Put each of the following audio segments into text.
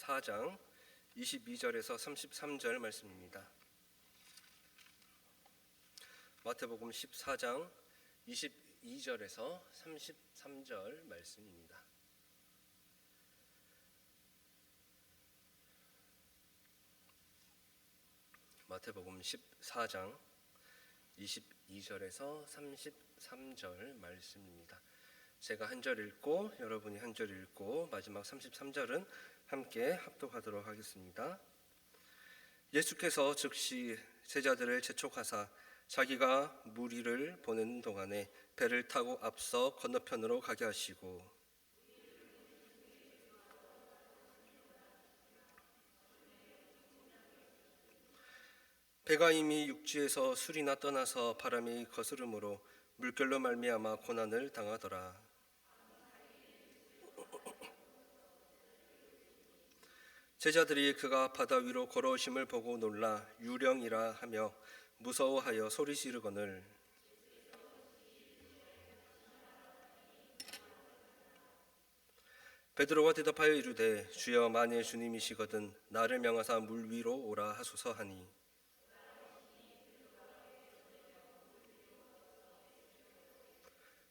14장 22절에서 33절 말씀입니다. 마태복음 14장 22절에서 33절 말씀입니다. 마태복음 14장 22절에서 33절 말씀입니다. 제가 한 절 읽고 여러분이 한 절 읽고 마지막 33절은 함께 합독하도록 하겠습니다. 예수께서 즉시 제자들을 재촉하사 자기가 무리를 보내는 동안에 배를 타고 앞서 건너편으로 가게 하시고 배가 이미 육지에서 술이나 떠나서 바람이 거스름으로 물결로 말미암아 고난을 당하더라. 제자들이 그가 바다 위로 걸어오심을 보고 놀라 유령이라 하며 무서워하여 소리 지르거늘 베드로가 대답하여 이르되 주여 만일 주님이시거든 나를 명하사 물 위로 오라 하소서 하니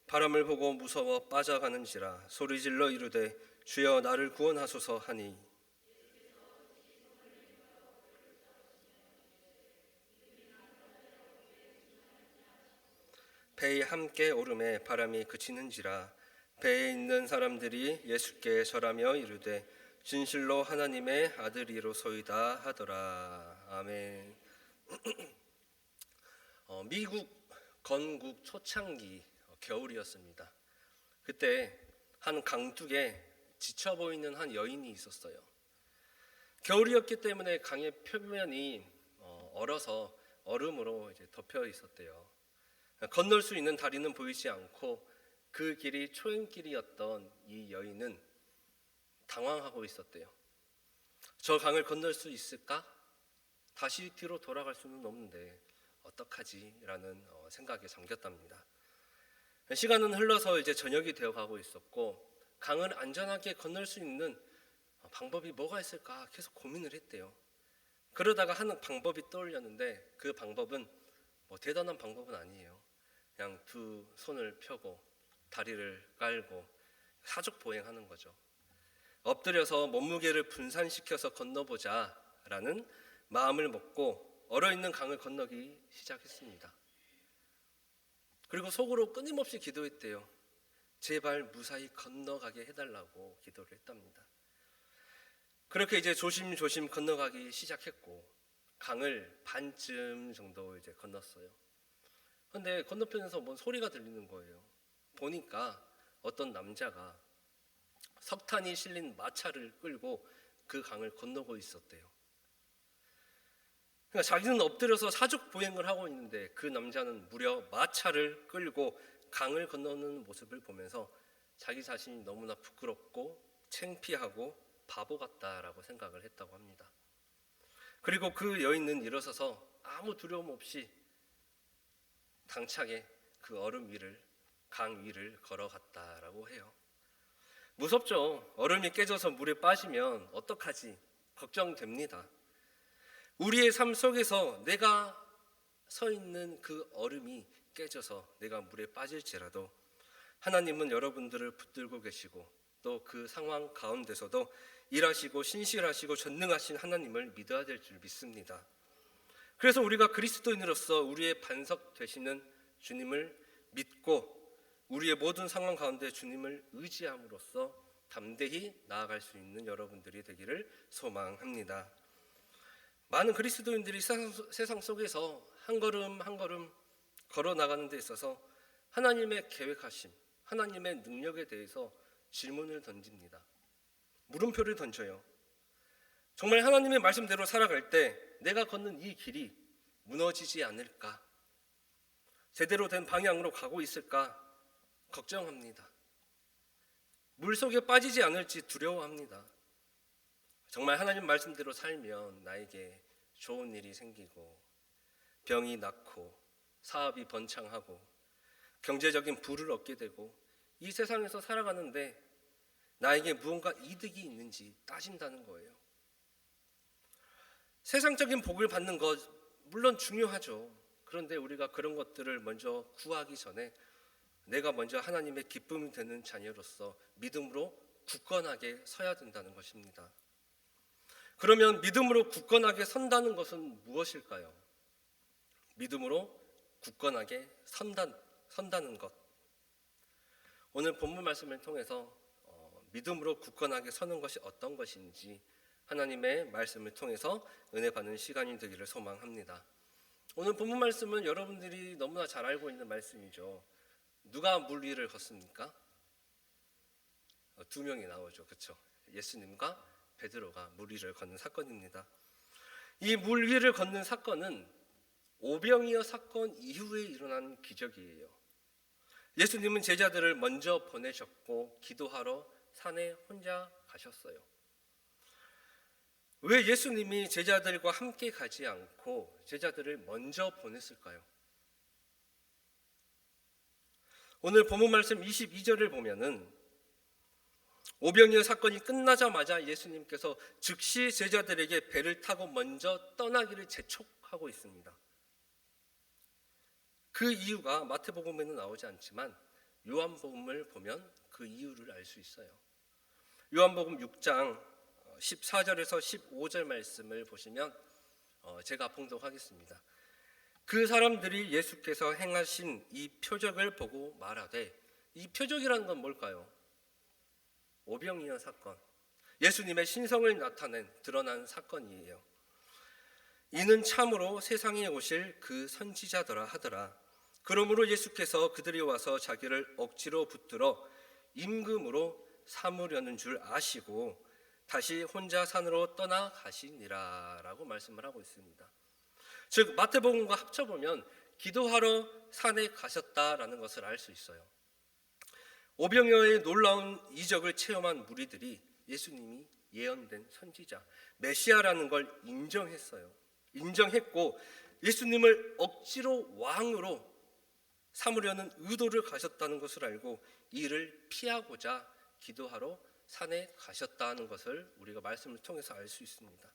바람을 보고 무서워 빠져가는지라 소리질러 이르되 주여 나를 구원하소서 하니 배에 함께 오름에 바람이 그치는지라 배에 있는 사람들이 예수께 절하며 이르되 진실로 하나님의 아들이로소이다 하더라. 아멘. 미국 건국 초창기 겨울이었습니다. 그때 한 강둑에 지쳐 보이는 한 여인이 있었어요. 겨울이었기 때문에 강의 표면이 얼어서 얼음으로 이제 덮여 있었대요. 건널 수 있는 다리는 보이지 않고 그 길이 초행길이었던 이 여인은 당황하고 있었대요. 저 강을 건널 수 있을까? 다시 뒤로 돌아갈 수는 없는데 어떡하지? 라는 생각에 잠겼답니다. 시간은 흘러서 이제 저녁이 되어가고 있었고 강을 안전하게 건널 수 있는 방법이 뭐가 있을까 계속 고민을 했대요. 그러다가 하는 방법이 떠올렸는데 그 방법은 대단한 방법은 아니에요. 그냥 두 손을 펴고 다리를 깔고 사족 보행하는 거죠. 엎드려서 몸무게를 분산시켜서 건너보자 라는 마음을 먹고 얼어있는 강을 건너기 시작했습니다. 그리고 속으로 끊임없이 기도했대요. 제발 무사히 건너가게 해달라고 기도를 했답니다. 그렇게 이제 조심조심 건너가기 시작했고 강을 반쯤 정도 이제 건넜어요. 그런데 건너편에서 뭔 소리가 들리는 거예요. 보니까 어떤 남자가 석탄이 실린 마차를 끌고 그 강을 건너고 있었대요. 그러니까 자기는 엎드려서 사족 보행을 하고 있는데 그 남자는 무려 마차를 끌고 강을 건너는 모습을 보면서 자기 자신이 너무나 부끄럽고 창피하고 바보 같다라고 생각을 했다고 합니다. 그리고 그 여인은 일어서서 아무 두려움 없이 당차게 그 얼음 위를 강 위를 걸어갔다라고 해요. 무섭죠. 얼음이 깨져서 물에 빠지면 어떡하지? 걱정됩니다. 우리의 삶 속에서 내가 서 있는 그 얼음이 깨져서 내가 물에 빠질지라도 하나님은 여러분들을 붙들고 계시고 또 그 상황 가운데서도 일하시고 신실하시고 전능하신 하나님을 믿어야 될 줄 믿습니다. 그래서 우리가 그리스도인으로서 우리의 반석 되시는 주님을 믿고 우리의 모든 상황 가운데 주님을 의지함으로써 담대히 나아갈 수 있는 여러분들이 되기를 소망합니다. 많은 그리스도인들이 세상 속에서 한 걸음 한 걸음 걸어 나가는 데 있어서 하나님의 계획하심, 하나님의 능력에 대해서 질문을 던집니다. 물음표를 던져요. 정말 하나님의 말씀대로 살아갈 때 내가 걷는 이 길이 무너지지 않을까? 제대로 된 방향으로 가고 있을까? 걱정합니다. 물속에 빠지지 않을지 두려워합니다. 정말 하나님 말씀대로 살면 나에게 좋은 일이 생기고 병이 낫고 사업이 번창하고 경제적인 부를 얻게 되고 이 세상에서 살아가는데 나에게 무언가 이득이 있는지 따진다는 거예요. 세상적인 복을 받는 것 물론 중요하죠. 그런데 우리가 그런 것들을 먼저 구하기 전에 내가 먼저 하나님의 기쁨이 되는 자녀로서 믿음으로 굳건하게 서야 된다는 것입니다. 그러면 믿음으로 굳건하게 선다는 것은 무엇일까요? 믿음으로 굳건하게 선다는 것. 오늘 본문 말씀을 통해서 믿음으로 굳건하게 서는 것이 어떤 것인지 하나님의 말씀을 통해서 은혜 받는 시간이 되기를 소망합니다. 오늘 본문 말씀은 여러분들이 너무나 잘 알고 있는 말씀이죠. 누가 물 위를 걷습니까? 두 명이 나오죠. 그렇죠? 예수님과 베드로가 물 위를 걷는 사건입니다. 이 물 위를 걷는 사건은 오병이어 사건 이후에 일어난 기적이에요. 예수님은 제자들을 먼저 보내셨고 기도하러 산에 혼자 가셨어요. 왜 예수님이 제자들과 함께 가지 않고 제자들을 먼저 보냈을까요? 오늘 본문 말씀 22절을 보면은 오병이어 사건이 끝나자마자 예수님께서 즉시 제자들에게 배를 타고 먼저 떠나기를 재촉하고 있습니다. 그 이유가 마태복음에는 나오지 않지만 요한복음을 보면 그 이유를 알 수 있어요. 요한복음 6장 14절에서 15절 말씀을 보시면 제가 봉독하겠습니다. 그 사람들이 예수께서 행하신 이 표적을 보고 말하되, 이 표적이라는 건 뭘까요? 오병이어 사건, 예수님의 신성을 나타낸 드러난 사건이에요. 이는 참으로 세상에 오실 그 선지자더라 하더라. 그러므로 예수께서 그들이 와서 자기를 억지로 붙들어 임금으로 삼으려는 줄 아시고 다시 혼자 산으로 떠나 가시니라 라고 말씀을 하고 있습니다. 즉 마태복음과 합쳐보면 기도하러 산에 가셨다라는 것을 알 수 있어요. 오병이어의 놀라운 이적을 체험한 무리들이 예수님이 예언된 선지자 메시아라는 걸 인정했고 예수님을 억지로 왕으로 삼으려는 의도를 가졌다는 것을 알고 이를 피하고자 기도하러 산에 가셨다는 것을 우리가 말씀을 통해서 알 수 있습니다.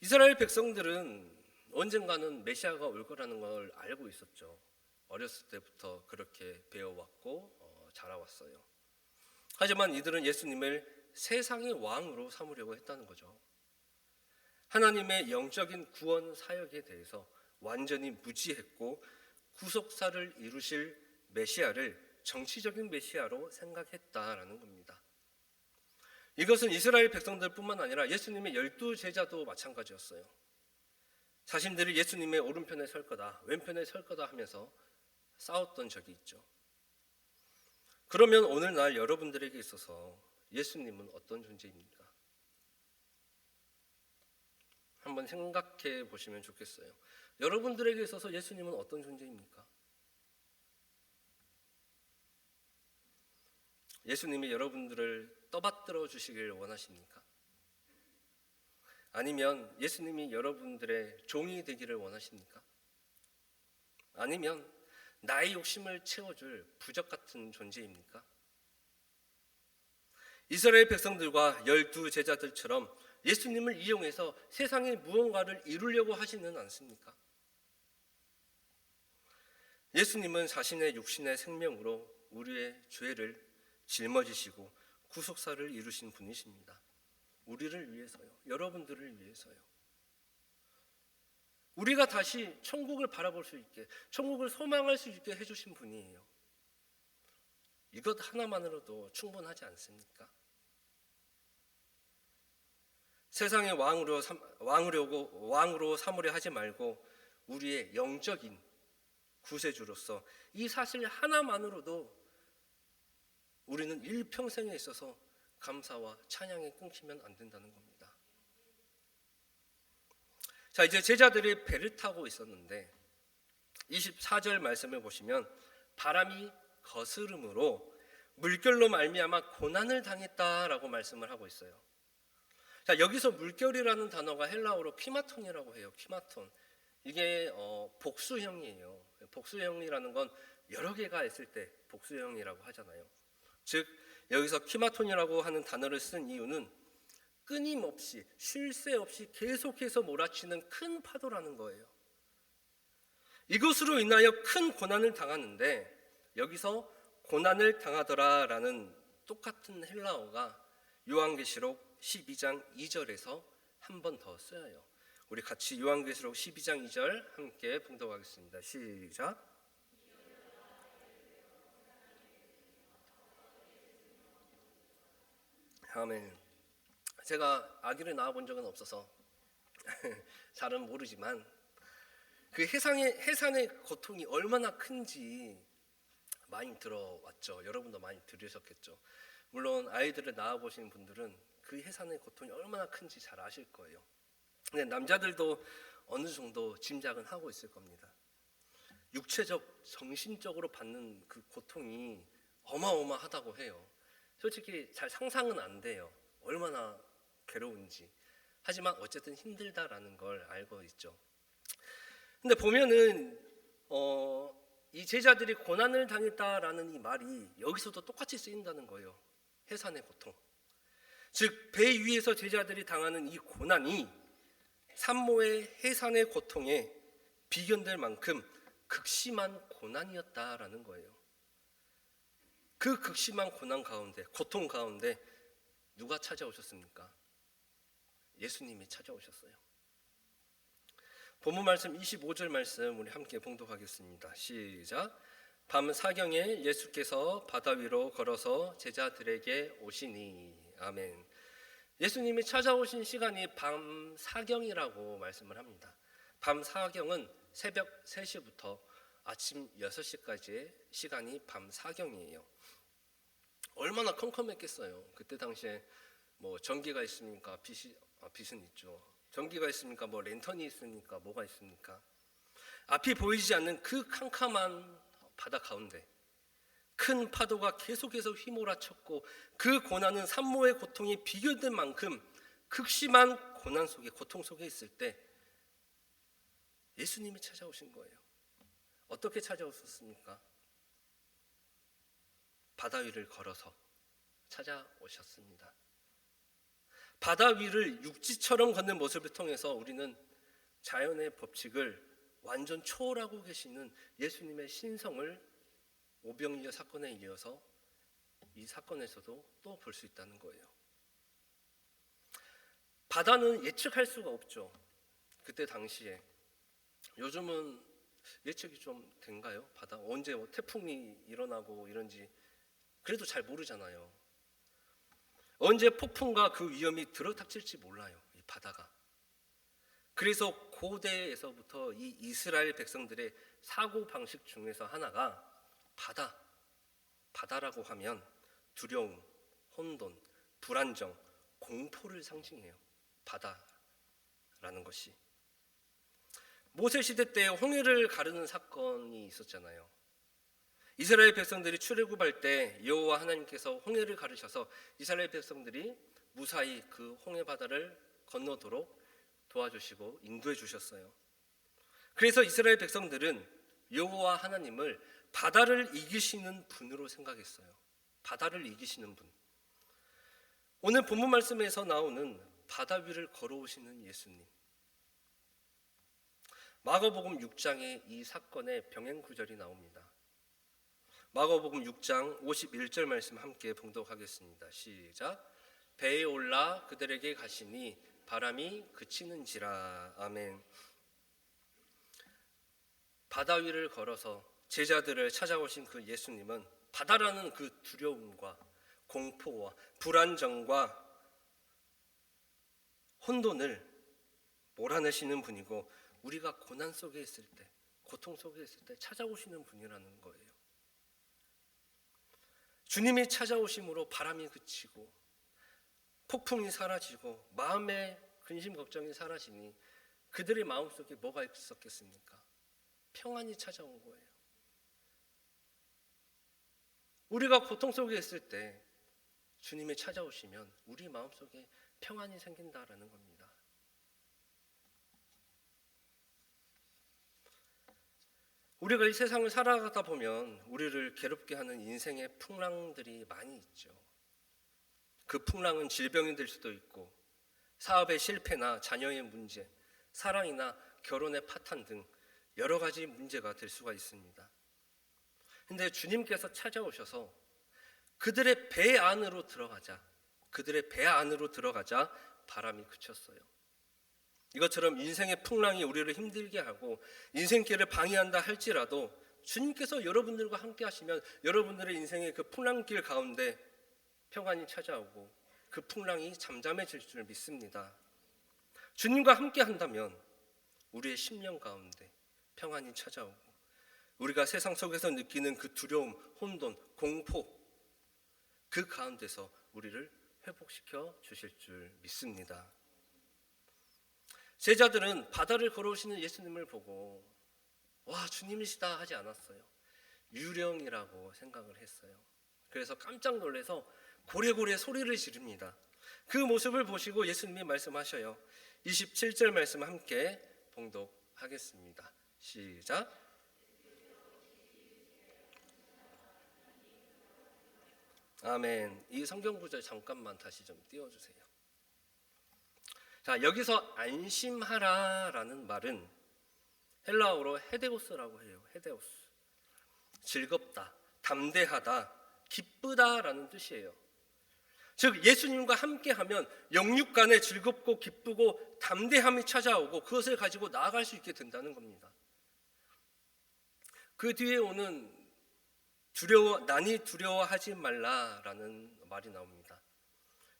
이스라엘 백성들은 언젠가는 메시아가 올 거라는 걸 알고 있었죠. 어렸을 때부터 그렇게 배워왔고 자라왔어요. 하지만 이들은 예수님을 세상의 왕으로 삼으려고 했다는 거죠. 하나님의 영적인 구원 사역에 대해서 완전히 무지했고 구속사를 이루실 메시아를 정치적인 메시아로 생각했다라는 겁니다. 이것은 이스라엘 백성들뿐만 아니라 예수님의 12제자도 마찬가지였어요. 자신들이 예수님의 오른편에 설 거다, 왼편에 설 거다 하면서 싸웠던 적이 있죠. 그러면 오늘날 여러분들에게 있어서 예수님은 어떤 존재입니까? 한번 생각해 보시면 좋겠어요. 여러분들에게 있어서 예수님은 어떤 존재입니까? 예수님이 여러분들을 떠받들어 주시길 원하십니까? 아니면 예수님이 여러분들의 종이 되기를 원하십니까? 아니면 나의 욕심을 채워줄 부적 같은 존재입니까? 이스라엘 백성들과 12제자들처럼 예수님을 이용해서 세상에 무언가를 이루려고 하지는 않습니까? 예수님은 자신의 육신의 생명으로 우리의 죄를 짊어지시고 구속사를 이루신 분이십니다. 우리를 위해서요. 여러분들을 위해서요. 우리가 다시 천국을 바라볼 수 있게, 천국을 소망할 수 있게 해주신 분이에요. 이것 하나만으로도 충분하지 않습니까? 세상의 왕으로 삼으려 하지 말고 우리의 영적인 구세주로서 이 사실 하나만으로도 우리는 일평생에 있어서 감사와 찬양이 끊기면 안 된다는 겁니다. 자, 이제 제자들이 배를 타고 있었는데 24절 말씀을 보시면 바람이 거스름으로 물결로 말미암아 고난을 당했다라고 말씀을 하고 있어요. 자, 여기서 물결이라는 단어가 헬라어로 퀴마톤이라고 해요. 퀴마톤. 이게 복수형이에요. 복수형이라는 건 여러 개가 있을 때 복수형이라고 하잖아요. 즉 여기서 키마톤이라고 하는 단어를 쓴 이유는 끊임없이 쉴 새 없이 계속해서 몰아치는 큰 파도라는 거예요. 이것으로 인하여 큰 고난을 당하는데 여기서 고난을 당하더라라는 똑같은 헬라어가 요한계시록 12장 2절에서 한 번 더 쓰여요. 우리 같이 요한계시록 12장 2절 함께 봉독하겠습니다. 시작. 아멘. 제가 아기를 낳아본 적은 없어서 잘은 모르지만 그 해산의 고통이 얼마나 큰지 많이 들어왔죠. 여러분도 많이 들으셨겠죠. 물론 아이들을 낳아보신 분들은 그 해산의 고통이 얼마나 큰지 잘 아실 거예요. 근데 남자들도 어느 정도 짐작은 하고 있을 겁니다. 육체적, 정신적으로 받는 그 고통이 어마어마하다고 해요. 솔직히 잘 상상은 안 돼요. 얼마나 괴로운지. 하지만 어쨌든 힘들다라는 걸 알고 있죠. 근데 보면은 이 제자들이 고난을 당했다라는 이 말이 여기서도 똑같이 쓰인다는 거예요. 해산의 고통. 즉 배 위에서 제자들이 당하는 이 고난이 산모의 해산의 고통에 비견될 만큼 극심한 고난이었다라는 거예요. 그 극심한 고난 가운데, 고통 가운데 누가 찾아오셨습니까? 예수님이 찾아오셨어요. 본문 말씀 25절 말씀 우리 함께 봉독하겠습니다. 시작. 밤 사경에 예수께서 바다 위로 걸어서 제자들에게 오시니. 아멘. 예수님이 찾아오신 시간이 밤 사경이라고 말씀을 합니다. 밤 사경은 새벽 3시부터 아침 6시까지의 시간이 밤 사경이에요. 얼마나 컴컴했겠어요. 그때 당시에 뭐 전기가 있습니까? 빛은 있죠. 전기가 있습니까? 뭐 랜턴이 있습니까? 뭐가 있습니까? 앞이 보이지 않는 그 캄캄한 바다 가운데 큰 파도가 계속해서 휘몰아쳤고 그 고난은 산모의 고통이 비교된 만큼 극심한 고난 속에, 고통 속에 있을 때 예수님이 찾아오신 거예요. 어떻게 찾아오셨습니까? 바다 위를 걸어서 찾아오셨습니다. 바다 위를 육지처럼 걷는 모습을 통해서 우리는 자연의 법칙을 완전 초월하고 계시는 예수님의 신성을 오병이어 사건에 이어서 이 사건에서도 또 볼 수 있다는 거예요. 바다는 예측할 수가 없죠. 그때 당시에. 요즘은 예측이 좀 된가요? 바다 언제 태풍이 일어나고 이런지 그래도 잘 모르잖아요. 언제 폭풍과 그 위험이 들어닥칠지 몰라요. 이 바다가. 그래서 고대에서부터 이 이스라엘 백성들의 사고 방식 중에서 하나가 바다라고 하면 두려움, 혼돈, 불안정, 공포를 상징해요. 바다라는 것이. 모세 시대 때 홍해를 가르는 사건이 있었잖아요. 이스라엘 백성들이 출애굽할 때 여호와 하나님께서 홍해를 가르셔서 이스라엘 백성들이 무사히 그 홍해 바다를 건너도록 도와주시고 인도해 주셨어요. 그래서 이스라엘 백성들은 여호와 하나님을 바다를 이기시는 분으로 생각했어요. 바다를 이기시는 분. 오늘 본문 말씀에서 나오는 바다 위를 걸어오시는 예수님. 마가복음 6장에 이 사건의 병행 구절이 나옵니다. 마가복음 6장 51절 말씀 함께 봉독하겠습니다. 시작. 배에 올라 그들에게 가시니 바람이 그치는지라. 아멘. 바다 위를 걸어서 제자들을 찾아오신 그 예수님은 바다라는 그 두려움과 공포와 불안정과 혼돈을 몰아내시는 분이고 우리가 고난 속에 있을 때, 고통 속에 있을 때 찾아오시는 분이라는 거예요. 주님이 찾아오심으로 바람이 그치고 폭풍이 사라지고 마음의 근심 걱정이 사라지니 그들의 마음속에 뭐가 있었겠습니까? 평안이 찾아온 거예요. 우리가 고통 속에 있을 때 주님이 찾아오시면 우리 마음속에 평안이 생긴다라는 겁니다. 우리가 이 세상을 살아가다 보면 우리를 괴롭게 하는 인생의 풍랑들이 많이 있죠. 그 풍랑은 질병이 될 수도 있고 사업의 실패나 자녀의 문제, 사랑이나 결혼의 파탄 등 여러 가지 문제가 될 수가 있습니다. 근데 주님께서 찾아오셔서 그들의 배 안으로 들어가자 바람이 그쳤어요. 이것처럼 인생의 풍랑이 우리를 힘들게 하고 인생길을 방해한다 할지라도 주님께서 여러분들과 함께 하시면 여러분들의 인생의 그 풍랑길 가운데 평안이 찾아오고 그 풍랑이 잠잠해질 줄 믿습니다. 주님과 함께 한다면 우리의 심령 가운데 평안이 찾아오고 우리가 세상 속에서 느끼는 그 두려움, 혼돈, 공포 그 가운데서 우리를 회복시켜 주실 줄 믿습니다. 제자들은 바다를 걸어오시는 예수님을 보고 와, 주님이시다 하지 않았어요. 유령이라고 생각을 했어요. 그래서 깜짝 놀라서 고래고래 소리를 지릅니다. 그 모습을 보시고 예수님이 말씀하셔요. 27절 말씀 함께 봉독하겠습니다. 시작. 아멘. 이 성경 구절 잠깐만 다시 좀 띄워주세요. 자, 여기서 안심하라라는 말은 헬라어로 헤데오스라고 해요. 헤데오스. 즐겁다, 담대하다, 기쁘다라는 뜻이에요. 즉 예수님과 함께하면 영육간에 즐겁고 기쁘고 담대함이 찾아오고 그것을 가지고 나아갈 수 있게 된다는 겁니다. 그 뒤에 오는 난이 두려워하지 말라라는 말이 나옵니다.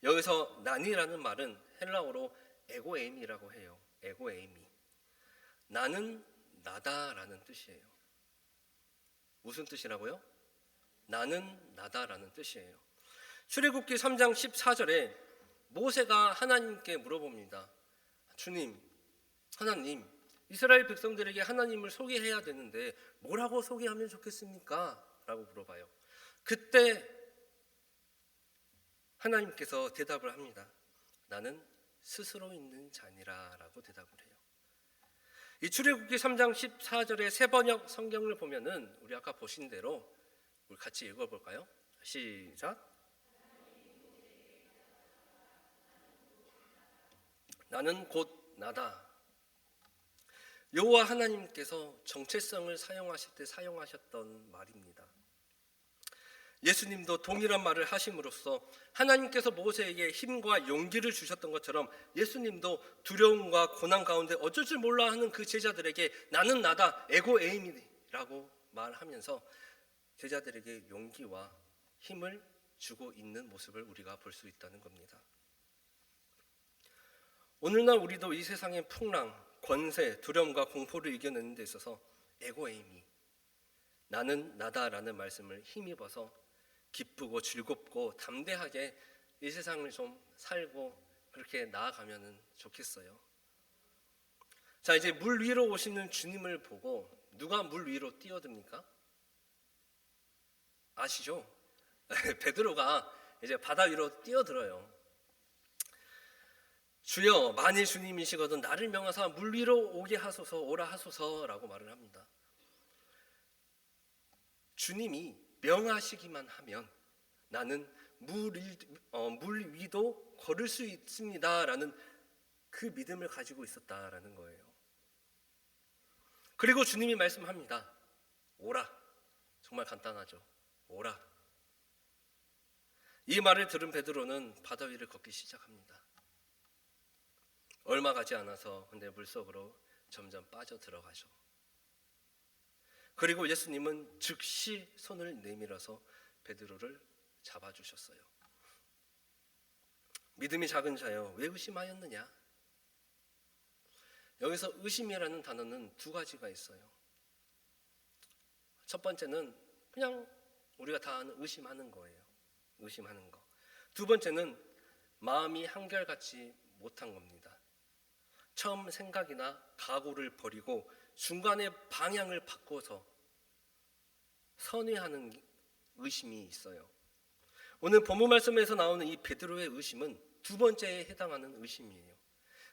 여기서 난이라는 말은 헬라어로 에고에임이라고 해요. 에고에임이. 나는 나다라는 뜻이에요. 무슨 뜻이라고요? 나는 나다라는 뜻이에요. 출애굽기 3장 14절에 모세가 하나님께 물어봅니다. 주님, 하나님, 이스라엘 백성들에게 하나님을 소개해야 되는데 뭐라고 소개하면 좋겠습니까? 라고 물어봐요. 그때 하나님께서 대답을 합니다. 나는 스스로 있는 자니라 라고 대답을 해요. 이 출애굽기 3장 14절의 세번역 성경을 보면은 우리 아까 보신 대로 우리 같이 읽어볼까요? 시작. 나는 곧 나다. 여호와 하나님께서 정체성을 사용하실 때 사용하셨던 말입니다. 예수님도 동일한 말을 하심으로써 하나님께서 모세에게 힘과 용기를 주셨던 것처럼 예수님도 두려움과 고난 가운데 어쩔 줄 몰라 하는 그 제자들에게 나는 나다, 에고에임이라고 말하면서 제자들에게 용기와 힘을 주고 있는 모습을 우리가 볼 수 있다는 겁니다. 오늘날 우리도 이 세상의 풍랑, 권세, 두려움과 공포를 이겨내는 데 있어서 에고에임이 나는 나다라는 말씀을 힘입어서 기쁘고 즐겁고 담대하게 이 세상을 좀 살고 그렇게 나아가면 좋겠어요. 자, 이제 물 위로 오시는 주님을 보고 누가 물 위로 뛰어듭니까? 아시죠? 베드로가 이제 바다 위로 뛰어들어요. 주여, 만일 주님이시거든 나를 명하사 물 위로 오게 하소서, 오라 하소서라고 말을 합니다. 주님이 명하시기만 하면 나는 물 위도 걸을 수 있습니다라는 그 믿음을 가지고 있었다라는 거예요. 그리고 주님이 말씀합니다. 오라. 정말 간단하죠. 오라. 이 말을 들은 베드로는 바다 위를 걷기 시작합니다. 얼마 가지 않아서 근데 물속으로 점점 빠져 들어가죠. 그리고 예수님은 즉시 손을 내밀어서 베드로를 잡아주셨어요. 믿음이 작은 자여, 왜 의심하였느냐? 여기서 의심이라는 단어는 두 가지가 있어요. 첫 번째는 그냥 우리가 다 아는 의심하는 거예요. 의심하는 거. 두 번째는 마음이 한결같이 못한 겁니다. 처음 생각이나 각오를 버리고 중간에 방향을 바꿔서 선회하는 의심이 있어요. 오늘 본문 말씀에서 나오는 이 베드로의 의심은 두 번째에 해당하는 의심이에요.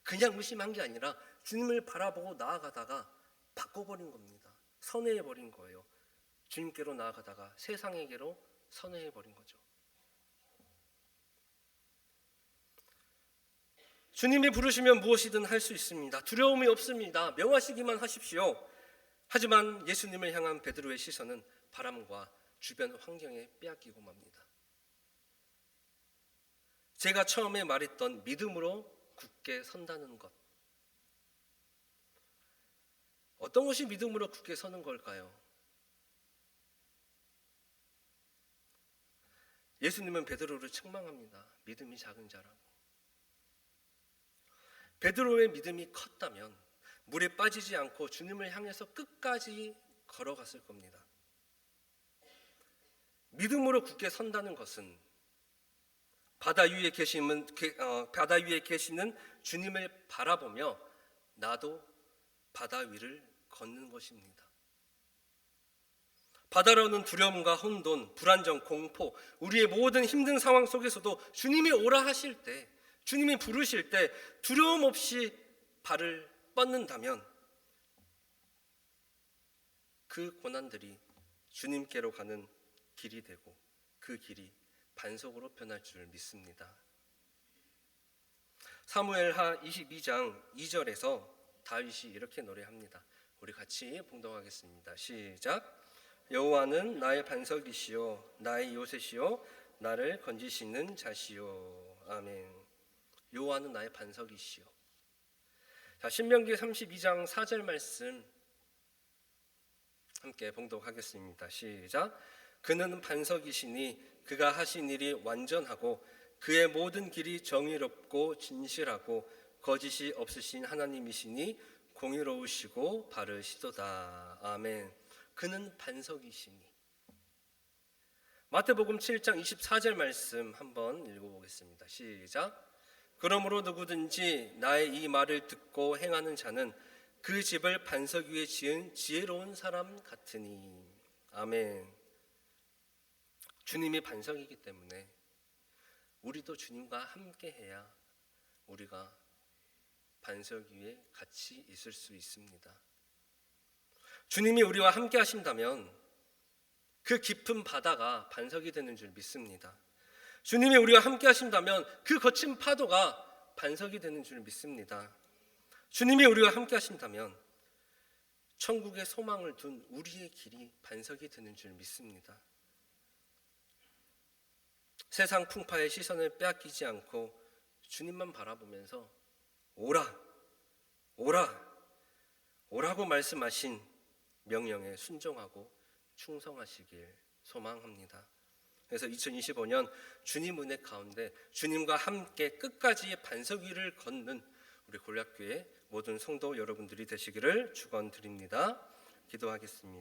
그냥 의심한 게 아니라 주님을 바라보고 나아가다가 바꿔버린 겁니다. 선회해버린 거예요. 주님께로 나아가다가 세상에게로 선회해버린 거죠. 주님이 부르시면 무엇이든 할 수 있습니다. 두려움이 없습니다. 명하시기만 하십시오. 하지만 예수님을 향한 베드로의 시선은 바람과 주변 환경에 빼앗기고 맙니다. 제가 처음에 말했던 믿음으로 굳게 선다는 것. 어떤 것이 믿음으로 굳게 서는 걸까요? 예수님은 베드로를 책망합니다. 믿음이 작은 자라고. 베드로의 믿음이 컸다면 물에 빠지지 않고 주님을 향해서 끝까지 걸어갔을 겁니다. 믿음으로 굳게 선다는 것은 바다 위에 계시는 주님을 바라보며 나도 바다 위를 걷는 것입니다. 바다로는 두려움과 혼돈, 불안정, 공포, 우리의 모든 힘든 상황 속에서도 주님이 오라 하실 때, 주님이 부르실 때 두려움 없이 발을 뻗는다면 그 고난들이 주님께로 가는 길이 되고 그 길이 반석으로 변할 줄 믿습니다. 사무엘하 22장 2절에서 다윗이 이렇게 노래합니다. 우리 같이 봉독하겠습니다. 시작. 여호와는 나의 반석이시요 나의 요새시요 나를 건지시는 자시요. 아멘. 여호와는 나의 반석이시요. 자, 신명기 32장 4절 말씀 함께 봉독하겠습니다. 시작. 그는 반석이시니 그가 하신 일이 완전하고 그의 모든 길이 정의롭고 진실하고 거짓이 없으신 하나님이시니 공의로우시고 바르시도다. 아멘. 그는 반석이시니. 마태복음 7장 24절 말씀 한번 읽어보겠습니다. 시작. 그러므로 누구든지 나의 이 말을 듣고 행하는 자는 그 집을 반석 위에 지은 지혜로운 사람 같으니. 아멘. 주님이 반석이기 때문에 우리도 주님과 함께 해야 우리가 반석 위에 같이 있을 수 있습니다. 주님이 우리와 함께 하신다면 그 깊은 바다가 반석이 되는 줄 믿습니다. 주님이 우리와 함께 하신다면 그 거친 파도가 반석이 되는 줄 믿습니다. 주님이 우리와 함께 하신다면 천국의 소망을 둔 우리의 길이 반석이 되는 줄 믿습니다. 세상 풍파의 시선을 빼앗기지 않고 주님만 바라보면서 오라, 오라, 오라고 말씀하신 명령에 순종하고 충성하시길 소망합니다. 그래서 2025년 주님 은혜 가운데 주님과 함께 끝까지 반석 위를 걷는 우리 골략교회 모든 성도 여러분들이 되시기를 축원드립니다. 기도하겠습니다.